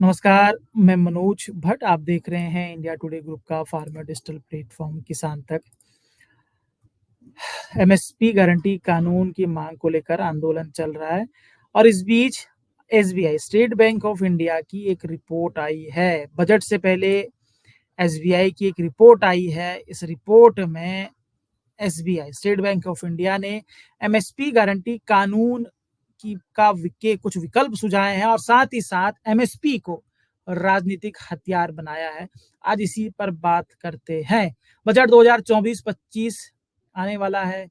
नमस्कार, मैं मनोज भट्ट। आप देख रहे हैं इंडिया टुडे ग्रुप का फार्मर डिजिटल प्लेटफॉर्म किसान तक। एमएसपी गारंटी कानून की मांग को लेकर आंदोलन चल रहा है और इस बीच SBI State Bank of India की एक रिपोर्ट आई है। बजट से पहले एसबीआई की एक रिपोर्ट आई है। इस रिपोर्ट में SBI State Bank of India ने एमएसपी गारंटी कानून की का के कुछ विकल्प सुझाए हैं और साथ ही साथ एमएसपी को राजनीतिक हथियार बनाया है। आज इसी पर बात करते हैं। बजट 2024-25 आने वाला है।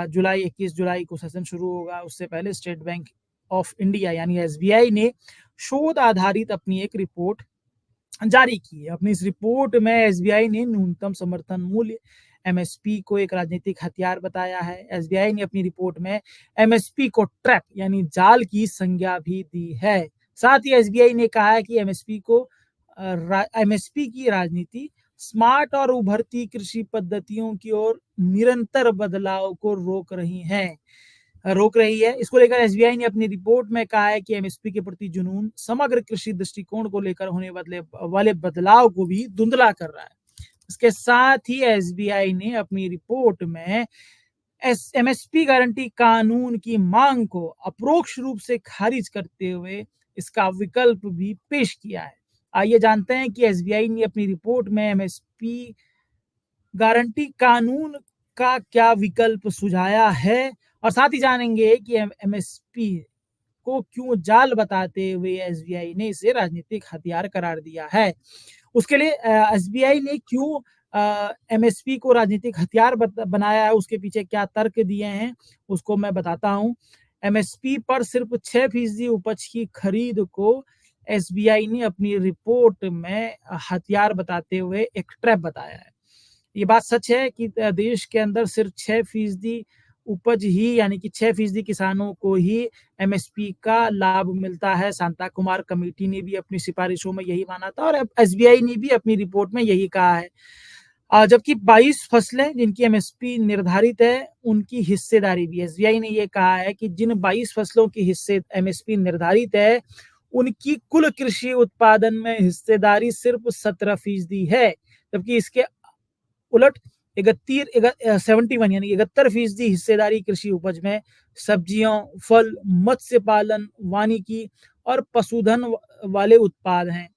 जुलाई 21 जुलाई को सेशन शुरू होगा। उससे पहले स्टेट बैंक ऑफ इंडिया यानी एसबीआई ने शोध आधारित अपनी एक रिपोर्ट जारी की है। अपनी इस रिपोर्ट में एसबीआई ने न्यूनतम समर्थन मूल्य एमएसपी को एक राजनीतिक हथियार बताया है। एसबीआई ने अपनी रिपोर्ट में एमएसपी को ट्रैप यानी जाल की संज्ञा भी दी है। साथ ही एसबीआई ने कहा है कि एमएसपी की राजनीति स्मार्ट और उभरती कृषि पद्धतियों की ओर निरंतर बदलाव को रोक रही है। इसको लेकर एसबीआई ने अपनी रिपोर्ट में कहा है कि एमएसपी के प्रति जुनून समग्र कृषि दृष्टिकोण को लेकर होने वाले बदलाव को भी धुंधला कर रहा है। इसके साथ ही एसबीआई ने अपनी रिपोर्ट में एमएसपी गारंटी कानून की मांग को अपरोक्ष रूप से खारिज करते हुए इसका विकल्प भी पेश किया है। आइए जानते हैं कि एसबीआई ने अपनी रिपोर्ट में एमएसपी गारंटी कानून का क्या विकल्प सुझाया है और साथ ही जानेंगे कि एमएसपी को क्यों जाल बताते हुए एसबीआई ने इसे राजनीतिक हथियार करार दिया है। उसके लिए एसबीआई ने क्यों एमएसपी को राजनीतिक हथियार बनाया है, उसके पीछे क्या तर्क दिए हैं, उसको मैं बताता हूँ। एमएसपी पर सिर्फ 6% उपज की खरीद को एसबीआई ने अपनी रिपोर्ट में हथियार बताते हुए एक ट्रैप बताया है। ये बात सच है कि देश के अंदर सिर्फ 6% उपज ही यानी कि 6% किसानों को ही एमएसपी का लाभ मिलता है। शांता कुमार कमेटी ने भी अपनी सिफारिशों में यही माना था और एसबीआई ने भी अपनी रिपोर्ट में यही कहा है। जबकि 22 फसलें जिनकी एमएसपी निर्धारित है, उनकी हिस्सेदारी भी एसबीआई ने ये कहा है कि जिन 22 फसलों की हिस्से एमएसपी निर्धारित है, उनकी कुल कृषि उत्पादन में हिस्सेदारी सिर्फ 17% है। जबकि इसके उलट 71 यानी 71% हिस्सेदारी कृषि उपज में सब्जियों, फल, मत्स्य पालन, वानिकी और पशुधन वाले उत्पाद हैं।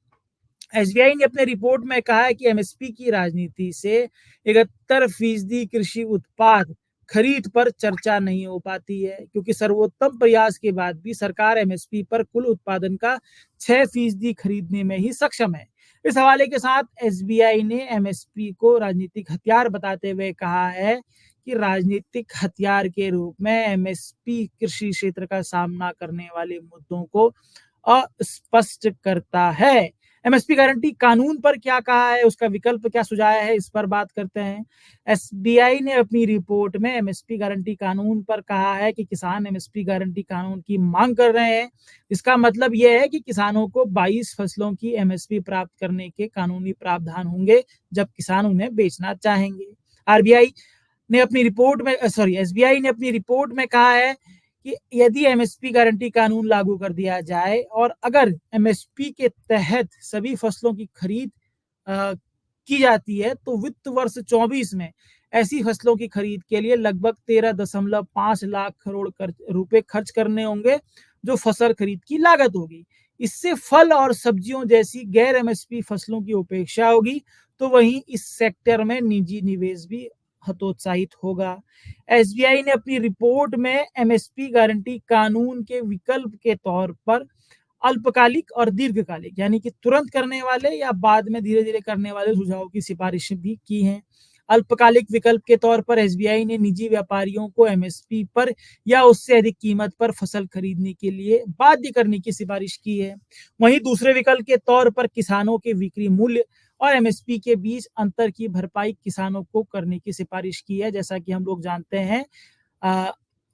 एसबीआई ने अपने रिपोर्ट में कहा है कि एमएसपी की राजनीति से 71% कृषि उत्पाद खरीद पर चर्चा नहीं हो पाती है, क्योंकि सर्वोत्तम प्रयास के बाद भी सरकार एमएसपी पर कुल उत्पादन का 6% खरीदने में ही सक्षम है। इस हवाले के साथ एसबीआई ने एमएसपी को राजनीतिक हथियार बताते हुए कहा है कि राजनीतिक हथियार के रूप में एमएसपी कृषि क्षेत्र का सामना करने वाले मुद्दों को अस्पष्ट करता है। एमएसपी गारंटी कानून पर क्या कहा है, उसका विकल्प क्या सुझाया है, इस पर बात करते हैं। एसबीआई ने अपनी रिपोर्ट में एमएसपी गारंटी कानून पर कहा है कि किसान एमएसपी गारंटी कानून की मांग कर रहे हैं। इसका मतलब यह है कि किसानों को 22 फसलों की एमएसपी प्राप्त करने के कानूनी प्रावधान होंगे जब किसान उन्हें बेचना चाहेंगे। आरबीआई ने अपनी रिपोर्ट में एसबीआई ने अपनी रिपोर्ट में कहा है कि यदि एमएसपी गारंटी कानून लागू कर दिया जाए और अगर एमएसपी के तहत सभी फसलों की खरीद की जाती है, तो वित्त वर्ष 24 में ऐसी फसलों की खरीद के लिए लगभग 13.5 लाख करोड़ रुपए खर्च करने होंगे, जो फसल खरीद की लागत होगी। इससे फल और सब्जियों जैसी गैर एमएसपी फसलों की उपेक्षा होगी, तो वहीं इस सेक्टर में निजी निवेश भी हतोत्साहित होगा। एसबीआई ने अपनी रिपोर्ट में एमएसपी गारंटी कानून के विकल्प के तौर पर अल्पकालिक और दीर्घकालिक यानी कि तुरंत करने वाले या बाद में धीरे धीरे करने वाले सुझावों की सिफारिशें भी की हैं। अल्पकालिक विकल्प के तौर पर एसबीआई ने निजी व्यापारियों को एमएसपी पर या उससे अधिक कीमत पर फसल खरीदने के लिए बाध्य करने की सिफारिश की है। वहीं दूसरे विकल्प के तौर पर किसानों के बिक्री मूल्य और एमएसपी के बीच अंतर की भरपाई किसानों को करने की सिफारिश की है। जैसा कि हम लोग जानते हैं,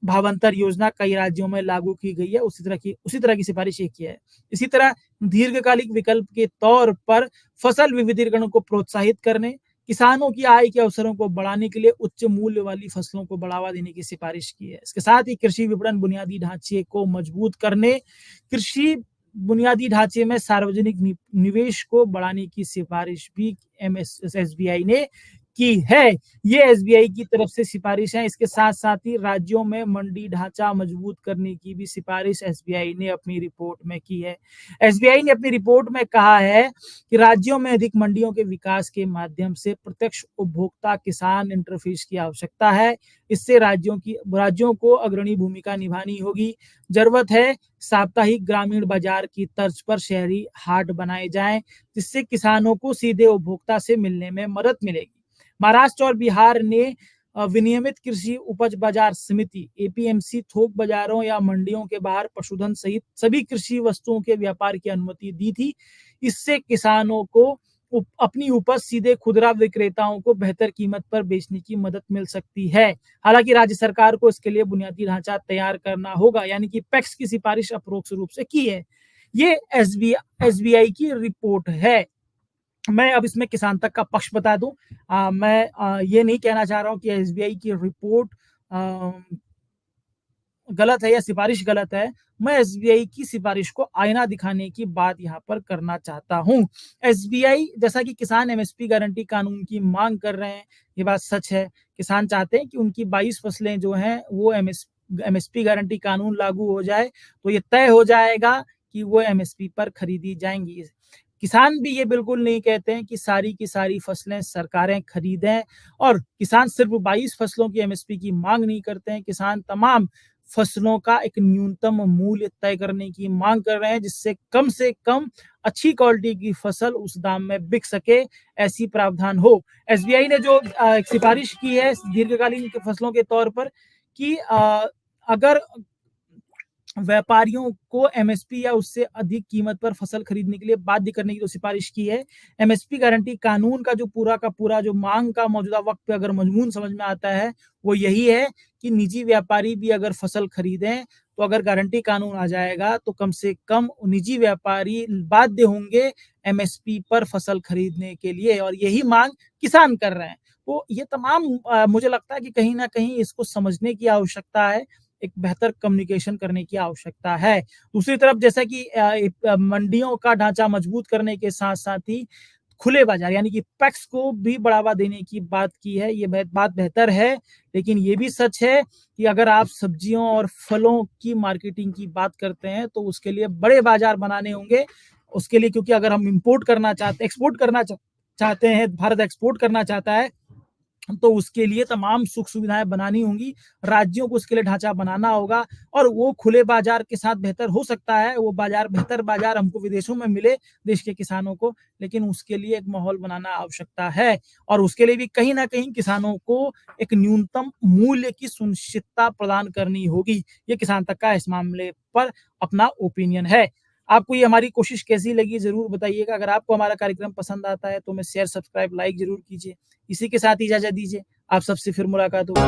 भावांतर योजना कई राज्यों में लागू की गई है, उसी तरह की सिफारिश ये की है। इसी तरह दीर्घकालिक विकल्प के तौर पर फसल विविधीकरण को प्रोत्साहित करने, किसानों की आय के अवसरों को बढ़ाने के लिए उच्च मूल्य वाली फसलों को बढ़ावा देने की सिफारिश की है। इसके साथ ही कृषि विपणन बुनियादी ढांचे को मजबूत करने, कृषि बुनियादी ढांचे में सार्वजनिक निवेश को बढ़ाने की सिफारिश भी एसबीआई ने की है। ये एसबीआई की तरफ से सिफारिश है। इसके साथ साथ ही राज्यों में मंडी ढांचा मजबूत करने की भी सिफारिश एसबीआई ने अपनी रिपोर्ट में की है। एसबीआई ने अपनी रिपोर्ट में कहा है कि राज्यों में अधिक मंडियों के विकास के माध्यम से प्रत्यक्ष उपभोक्ता किसान इंटरफेस की आवश्यकता है। इससे राज्यों को अग्रणी भूमिका निभानी होगी। जरूरत है साप्ताहिक ग्रामीण बाजार की तर्ज पर शहरी हाट बनाए जाएं, जिससे किसानों को सीधे उपभोक्ता से मिलने में मदद मिलेगी। महाराष्ट्र और बिहार ने विनियमित कृषि उपज बाजार समिति एपीएमसी थोक बाजारों या मंडियों के बाहर पशुधन सहित सभी कृषि वस्तुओं के व्यापार की अनुमति दी थी। इससे किसानों को अपनी उपज सीधे खुदरा विक्रेताओं को बेहतर कीमत पर बेचने की मदद मिल सकती है। हालांकि राज्य सरकार को इसके लिए बुनियादी ढांचा तैयार करना होगा, यानी कि पैक्स की सिफारिश अप्रोक्ष रूप से की है। ये एसबीआई की रिपोर्ट है। मैं अब इसमें किसान तक का पक्ष बता दूं। मैं ये नहीं कहना चाह रहा हूं कि एसबीआई की रिपोर्ट गलत है या सिफारिश गलत है। मैं एसबीआई की सिफारिश को आईना दिखाने की बात यहाँ पर करना चाहता हूँ। एसबीआई जैसा कि किसान एमएसपी गारंटी कानून की मांग कर रहे हैं, ये बात सच है। किसान चाहते हैं कि उनकी 22 फसलें जो हैं वो एमएसपी गारंटी कानून लागू हो जाए तो ये तय हो जाएगा कि वो एमएसपी पर खरीदी जाएंगी। किसान भी ये बिल्कुल नहीं कहते हैं कि सारी की सारी फसलें सरकारें खरीदें, और किसान सिर्फ 22 फसलों की एमएसपी की मांग नहीं करते हैं। किसान तमाम फसलों का एक न्यूनतम मूल्य तय करने की मांग कर रहे हैं, जिससे कम से कम अच्छी क्वालिटी की फसल उस दाम में बिक सके, ऐसी प्रावधान हो। एसबीआई ने जो सिफारिश की है दीर्घकालीन फसलों के तौर पर कि अगर व्यापारियों को एमएसपी या उससे अधिक कीमत पर फसल खरीदने के लिए बाध्य करने की जो सिफारिश की है, एमएसपी गारंटी कानून का जो पूरा का पूरा जो मांग का मौजूदा वक्त पे अगर मजमून समझ में आता है वो यही है कि निजी व्यापारी भी अगर फसल खरीदें तो अगर गारंटी कानून आ जाएगा तो कम से कम निजी व्यापारी बाध्य होंगे एमएसपी पर फसल खरीदने के लिए, और यही मांग किसान कर रहे हैं। तो ये तमाम मुझे लगता है कि कहीं ना कहीं इसको समझने की आवश्यकता है, एक बेहतर कम्युनिकेशन करने की आवश्यकता है। दूसरी तरफ जैसा कि मंडियों का ढांचा मजबूत करने के साथ साथ ही खुले बाजार यानी कि पैक्स को भी बढ़ावा देने की बात की है। ये बात बेहतर है, लेकिन ये भी सच है कि अगर आप सब्जियों और फलों की मार्केटिंग की बात करते हैं तो उसके लिए बड़े बाजार बनाने होंगे। उसके लिए, क्योंकि अगर हम एक्सपोर्ट करना चाहते हैं, भारत एक्सपोर्ट करना चाहता है, तो उसके लिए तमाम सुख सुविधाएं बनानी होंगी। राज्यों को उसके लिए ढांचा बनाना होगा, और वो खुले बाजार के साथ बेहतर हो सकता है। वो बेहतर बाजार हमको विदेशों में मिले देश के किसानों को, लेकिन उसके लिए एक माहौल बनाना आवश्यकता है, और उसके लिए भी कहीं ना कहीं किसानों को एक न्यूनतम मूल्य की सुनिश्चितता प्रदान करनी होगी। ये किसान तक का इस मामले पर अपना ओपिनियन है। आपको ये हमारी कोशिश कैसी लगी जरूर बताइएगा। अगर आपको हमारा कार्यक्रम पसंद आता है तो हमें शेयर, सब्सक्राइब, लाइक जरूर कीजिए। इसी के साथ इजाजत दीजिए, आप सबसे फिर मुलाकात होगी।